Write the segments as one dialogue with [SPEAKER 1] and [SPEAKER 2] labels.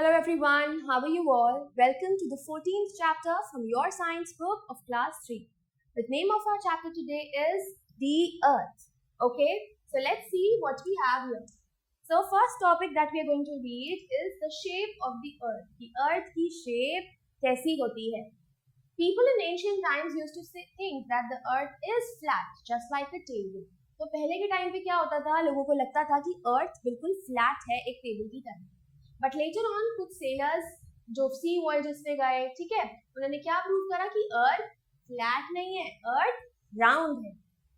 [SPEAKER 1] Hello everyone, how are you all? Welcome to the 14th chapter from your science book of class 3. The name of our chapter today is The Earth. Okay, so let's see what we have here. So first topic that we are going to read is the shape of the earth. The earth की shape कैसी होती है? People in ancient times used to think that the earth is flat, just like a table. तो पहले के time पे क्या होता था, लोगों को लगता था कि अर्थ बिल्कुल फ्लैट है एक टेबल की तरह. बट लेटर ऑन कुछ सेलर्स जो सी वॉयजेस पे गए, ठीक है, उन्होंने क्या प्रूव करा कि अर्थ फ्लैट नहीं है, अर्थ राउंड है.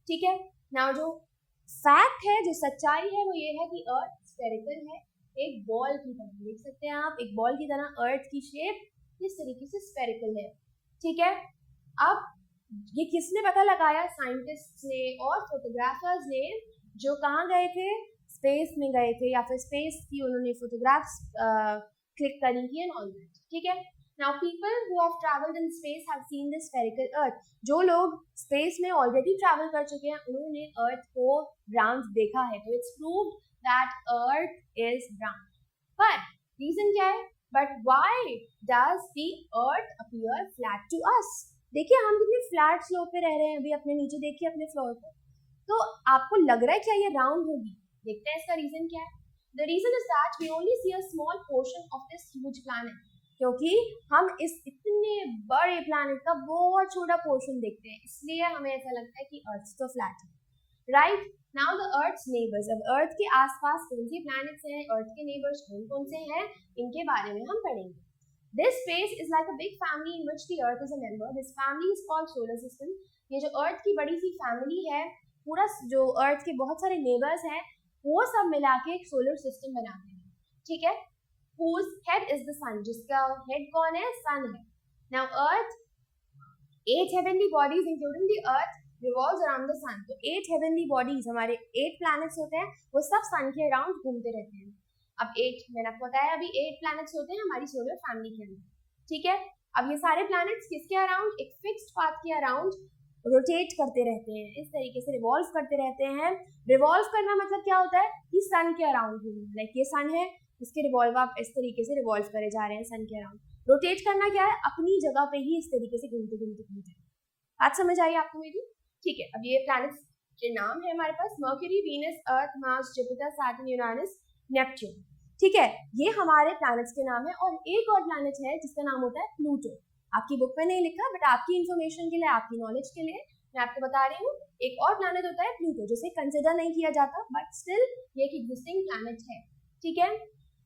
[SPEAKER 1] ठीक है, नाउ जो फैक्ट है, जो सच्चाई है, वो ये है कि अर्थ स्फेरिकल है, एक बॉल की तरह. देख सकते हैं आप, एक बॉल की तरह अर्थ की शेप इस तरीके से स्फेरिकल है. ठीक है, अब ये किसने पता लगाया? साइंटिस्ट ने और फोटोग्राफर्स ने, जो कहाँ गए थे, स्पेस में गए थे, या फिर स्पेस की उन्होंने फोटोग्राफ्स क्लिक करी थी एंड ऑल दैट. ठीक है, now people who have travelled in space have seen this spherical earth. जो लोग स्पेस में ऑलरेडी ट्रैवल कर चुके हैं, उन्होंने अर्थ को राउंड देखा है. तो it's proved that earth is round. But reason क्या है? But why does the earth appear flat to us? देखिए, हम कितने फ्लैट स्लोप पे रह रहे हैं. अभी अपने नीचे देखिए, अपने फ्लोर पर. तो आपको लग रहा है क्या ये राउंड होगी? देखते हैं इसका रीजन क्या है. The reason is that we only see a small portion of this huge planet. क्योंकि हम इस इतने बड़े प्लैनेट का बहुत छोटा पोर्शन देखते हैं, इसलिए हमें ऐसा लगता है कि अर्थ तो फ्लैट है. Right, now the earth's neighbours. अब अर्थ के आसपास कौन से प्लैनेट्स हैं, अर्थ के नेबर्स कौन कौन से हैं, इनके बारे में हम पढ़ेंगे. This space is like a big family in which the Earth is a member. This family is called solar system. ये जो अर्थ की बड़ी सी फैमिली है, पूरा जो अर्थ के बहुत सारे नेबर्स हैं, वो सब मिला के एक सोलर सिस्टम बनाते हैं. ठीक है, whose head is the sun. जिसका हेड कौन है? सन है. Now Earth, 8 heavenly bodies including the Earth revolves around the sun. तो 8 heavenly bodies, हमारे 8 planets होते हैं, वो सब सन के अराउंड घूमते रहते हैं. अब 8, मैंने आपको बताया अभी 8 प्लैनेट्स होते हैं हमारी सोलर फैमिली के अंदर. ठीक है, अब ये सारे प्लैनेट्स किसके अराउंड? एक फिक्स्ड पाथ के अराउंड रोटेट करते रहते हैं, इस तरीके से रिवॉल्व करते रहते हैं. रिवॉल्व करना मतलब क्या होता है कि सन के अराउंड घूमना. लाइक ये सन है, इसके रिवॉल्व आप इस तरीके से रिवॉल्व करे जा रहे हैं सन के अराउंड. रोटेट करना क्या है? अपनी जगह पे ही इस तरीके से घूमते घूमते घूमते. बात समझ आई आपको मेरी? ठीक है, अब ये प्लैनेट्स के नाम है हमारे पास: Mercury, Venus, Earth, Mars, Jupiter, Saturn, Uranus, Neptune. ठीक है, ये हमारे प्लैनेट्स के नाम है. और एक और प्लैनेट है जिसका नाम होता है प्लूटो. आपकी बुक में नहीं लिखा, बट आपकी इंफॉर्मेशन के लिए, आपकी नॉलेज के लिए मैं आपको बता रही हूँ. एक और प्लैनेट होता है प्लूटो, जिसे कंसिडर नहीं किया जाता, बट स्टिल ये एक एग्जिस्टिंग प्लैनेट है. ठीक है,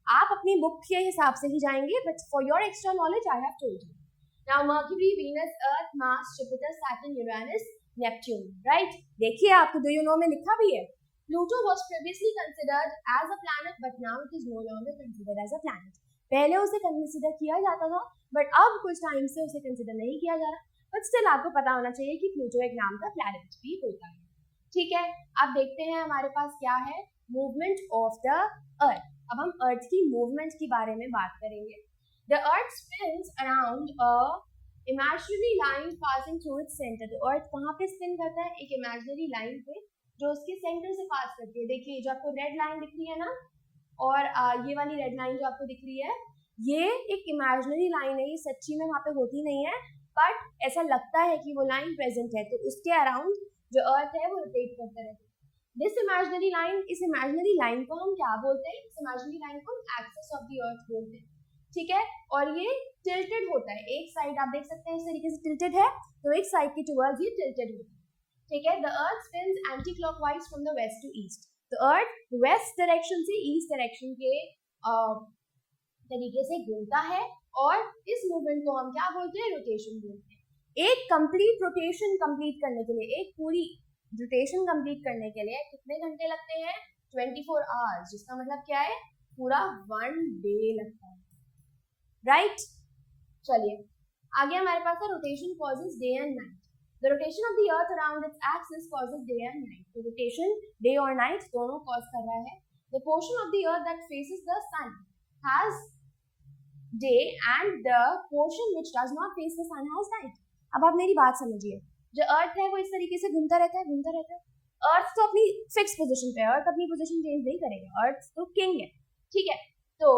[SPEAKER 1] आप अपनी बुक के हिसाब से ही जाएंगे, but for your extra knowledge I have told you. Now mercury, Venus, Earth, Mars, Jupiter, Saturn, Uranus, Neptune. Right, देखिए आपको डू यू नो में लिखा भी है. Pluto was previously considered as a planet, but now it is no longer considered as a planet. पहले उसे consider किया जाता था, बट अब कुछ टाइम से उसे कंसिडर नहीं किया जा रहा. बट स्टिल आपको पता होना चाहिए कि प्लूटो एक नाम का प्लैनेट भी होता है. ठीक है, अब देखते हैं हमारे पास क्या है. मूवमेंट ऑफ द अर्थ. अब हम अर्थ की मूवमेंट के बारे में बात करेंगे. The earth spins around a imaginary line passing through its centre. तो अर्थ कहाँ पे स्पिन करता है? एक इमेजिनरी लाइन पे जो उसके सेंटर से पास करती है. देखिए, जो आपको रेड लाइन दिख रही है ना, और ये वाली रेड लाइन जो आपको दिख रही है, ये एक इमेजिनरी लाइन है. ये सच्ची में वहाँ पे होती नहीं है, बट ऐसा लगता है कि वो लाइन प्रेजेंट है. तो उसके अराउंड जो अर्थ है वो रोटेट करते रहते हैं. दिस इमेजिनरी लाइन, इस इमेजिनरी लाइन को हम क्या बोलते हैं? इस इमेजिनरी लाइन को हम एक्सिस ऑफ द अर्थ बोलते हैं. ठीक है, और ये टिल्टेड होता है. एक साइड आप देख सकते हैं इस तरीके से टिल्टेड है, तो एक साइड के टुवर्ड्स ये टिल्टेड होता है. ठीक है, the earth spins anti clockwise from the west to east. तो अर्थ वेस्ट डायरेक्शन से ईस्ट डायरेक्शन के तरीके से घूमता है, और इस मूवमेंट को हम क्या बोलते हैं? रोटेशन बोलते हैं. एक कंप्लीट रोटेशन कंप्लीट करने के लिए, एक पूरी रोटेशन कंप्लीट करने के लिए कितने घंटे लगते हैं? 24 आवर्स. जिसका मतलब क्या है? पूरा 1 डे लगता है. राइट, चलिए आगे हमारे पास है rotation causes day and night. The rotation of the earth around its axis causes day and night. तो rotation day और night दोनों cause कर रहा है. The portion of the earth that faces the sun has day and the portion which does not face the sun has night. अब आप मेरी बात समझिए. जो अर्थ है वो इस तरीके से घूमता रहता है. अर्थ तो अपनी फिक्स पोजीशन पे है, अर्थ अपनी पोजीशन चेंज नहीं करेगा. अर्थ तो किंग है. ठीक है, तो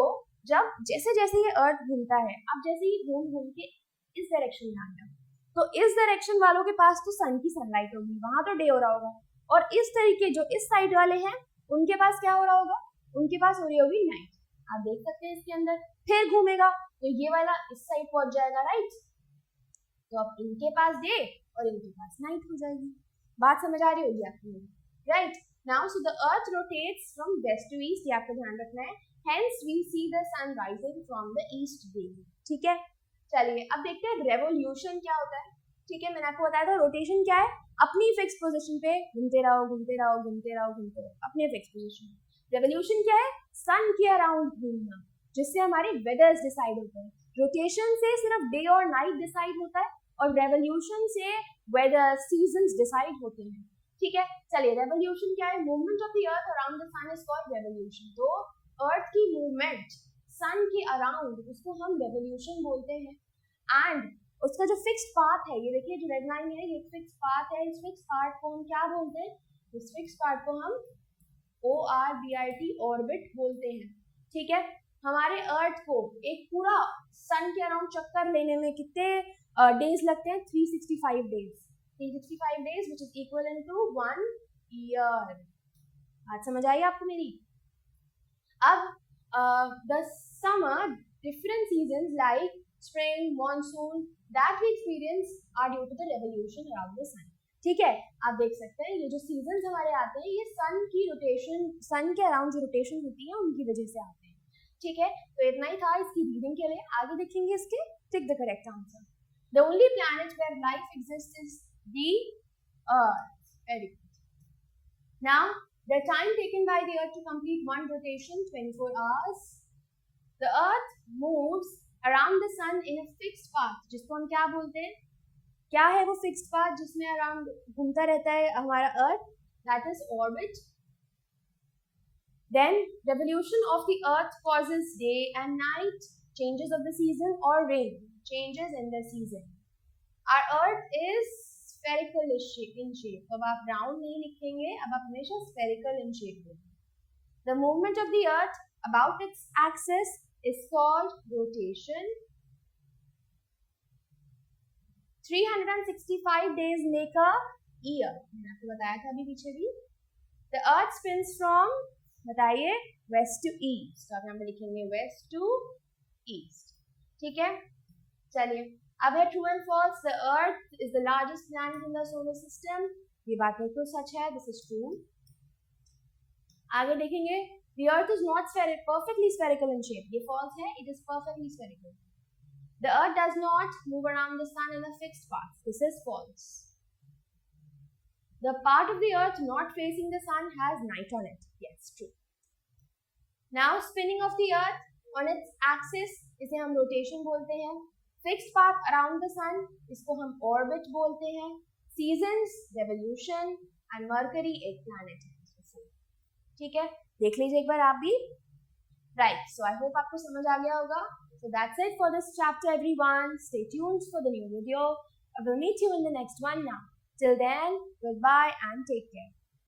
[SPEAKER 1] जब जैसे जैसे ये अर्थ घूमता है, अब जैसे ये घूम घूम के इस डायरेक्शन में आ गया, तो इस डायरेक्शन वालों के पास तो सन की सनलाइट होगी, वहां तो डे हो रहा होगा, और इस तरीके जो इस साइड वाले हैं उनके पास क्या हो रहा होगा, उनके पास हो रही होगी नाइट। आप देख सकते हैं इसके अंदर फिर घूमेगा तो ये वाला इस साइड पहुंच जाएगा, राइट। तो अब इनके पास डे और इनके पास नाइट हो जाएगी। बात समझ आ रही होगी आपको, right. Now so the earth rotates from west to east, ये आपको ध्यान रखना है। Hence we see the sun rising from the east daily, ठीक है। चलिए अब देखते हैं रेवोल्यूशन क्या होता है, ठीक है। मैंने आपको बताया था रोटेशन क्या है, अपनी फिक्स पोजीशन पे घूमते रहो घूमते रहो घूमते रहो घूमते रहो, अपने फिक्स पोजीशन। रेवोल्यूशन क्या है, सन के अराउंड घूमना, जिससे हमारे वेदर्स डिसाइड होते हैं। रोटेशन से सिर्फ डे और नाइट डिसाइड होता है, और रेवोल्यूशन से वेदर सीजन्स डिसाइड होते हैं, ठीक है। चलिए रेवोल्यूशन क्या है, movement of the earth around the sun is called revolution. तो अर्थ की मूवमेंट सन के अराउंड, उसको हम रेवोल्यूशन बोलते हैं। एंड उसका जो फिक्स पाथ है, ये देखिए जो रेड लाइन है, ये फिक्स पाथ है। इस फिक्स पाथ को हम क्या बोलते हैं, इस फिक्स पाथ को हम ORBIT ऑर्बिट बोलते हैं, ठीक है। हमारे अर्थ को एक पूरा सन के अराउंड चक्कर लेने में कितने डेज लगते हैं, 365 days, 365 days which is equal to 1 year. बात समझ आई आपको मेरी। अब the summer different seasons like spring, monsoon that we experience are due to the revolution around the sun, ठीक है। आप देख सकते हैं ये जो सीजन्स हमारे आते हैं, ये सन की रोटेशन, सन के अराउंड जो रोटेशन होती है उनकी वजह से आते हैं, ठीक है। तो इतना ही था इसकी रीडिंग के लिए, आगे देखेंगे इसके tick the correct answer. The only planet where life exists is the earth. Very good. Now the time taken by the earth to complete one rotation 24 hours. The earth moves around the sun in a fixed path, जिसको हम क्या बोलते हैं, क्या है वो fixed path जिसमें around घूमता रहता है हमारा earth, that is orbit. Then revolution of the earth causes day and night, changes of the season और rain, changes in the season. Our earth is spherical in shape, अब आप round नहीं लिखेंगे, अब आप हमेशा स्फेरिकल इन शेप लिखेंगे। The movement of the earth about its axis is called rotation. 365 days make a year, मैंने आपको बताया था अभी पीछे भी। The earth spins from, बताइए, west to east, तो आप यहाँ पे लिखेंगे west to east, ठीक है। चलिए अब है true and false। The earth is the largest planet in the solar system, ये बात बिल्कुल सच है, this is true। आगे देखेंगे the earth is not perfectly spherical in shape, ये false है, it is perfectly spherical। The earth does not move around the sun in a fixed path, this is false। The part of the earth not facing the sun has night on it, yes, true। Now spinning of the earth on its axis, इसे हम rotation बोलते हैं। Fixed path around the sun, इसको हम orbit बोलते हैं। Seasons, revolution, and Mercury एक planet है, ठीक है। देख लीजिए एक बार आप भी, राइट। सो आई होप आपको समझ आ गया होगा। So that's it for this chapter everyone. Stay tuned for the new video. I will meet you in the next one now. Till then, goodbye and take care.